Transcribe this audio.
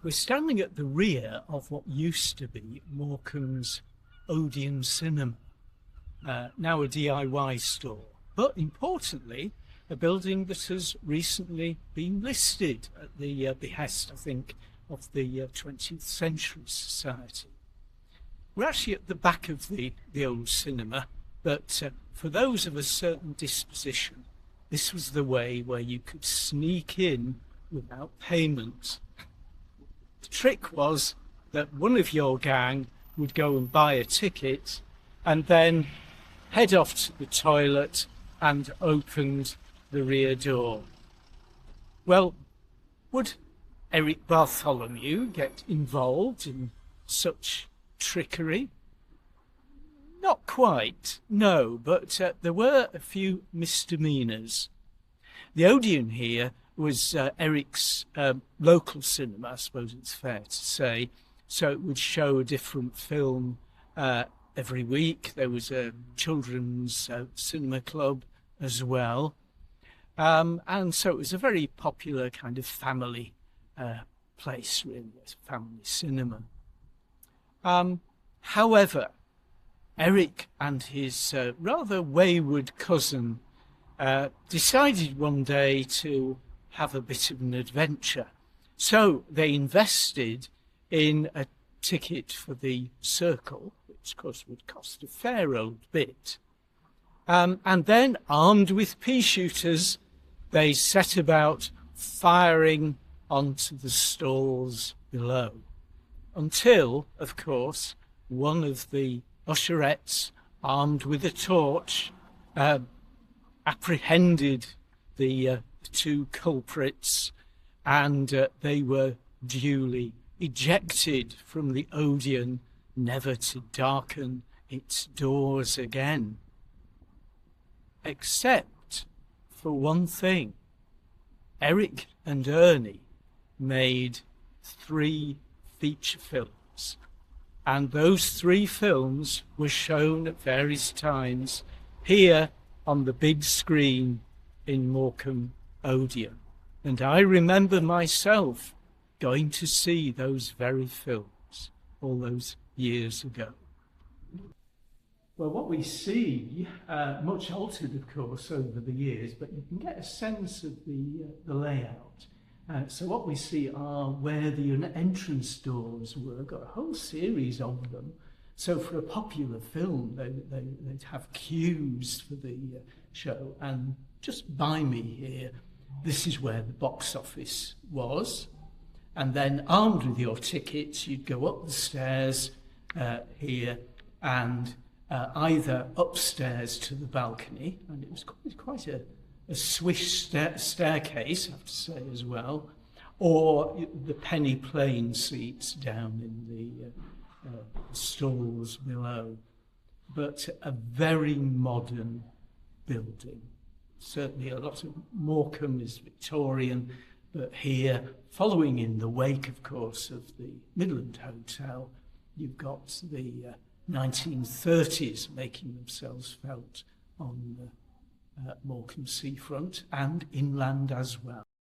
We're standing at the rear of what used to be Morecambe's Odeon cinema, now a DIY store, but importantly, a building that has recently been listed at the behest, I think, of the 20th Century Society. We're actually at the back of the old cinema, but for those of a certain disposition, this was the way where you could sneak in without payment. The trick was that one of your gang would go and buy a ticket and then head off to the toilet and opened the rear door. Well, would Eric Bartholomew get involved in such trickery? Not quite, no, but there were a few misdemeanours. The Odeon here was Eric's local cinema, I suppose it's fair to say, so it would show a different film every week. There was a children's cinema club as well, and so it was a very popular kind of family place, really, a family cinema. However, Eric and his rather wayward cousin decided one day to have a bit of an adventure. So they invested in a ticket for the circle, which of course would cost a fair old bit. And then, armed with pea-shooters, they set about firing onto the stalls below. Until, of course, one of the usherettes, armed with a torch, apprehended the two culprits, and they were duly ejected from the Odeon, never to darken its doors again. Except for one thing. Eric and Ernie made 3 feature films, and those 3 films were shown at various times here on the big screen in Morecambe Odeon. And I remember myself going to see those very films all those years ago. Well, what we see, much altered of course over the years, but you can get a sense of the layout. So what we see are where the entrance doors were, got a whole series of them. So for a popular film, they'd have queues for the show, and just by me here, this is where the box office was. And then, armed with your tickets, you'd go up the stairs here, and either upstairs to the balcony, and it was quite a swish staircase, I have to say as well, or the penny plane seats down in the stalls below. But a very modern building. Certainly a lot of Morecambe is Victorian, but here, following in the wake, of course, of the Midland Hotel, you've got the 1930s making themselves felt on the Morecambe seafront and inland as well.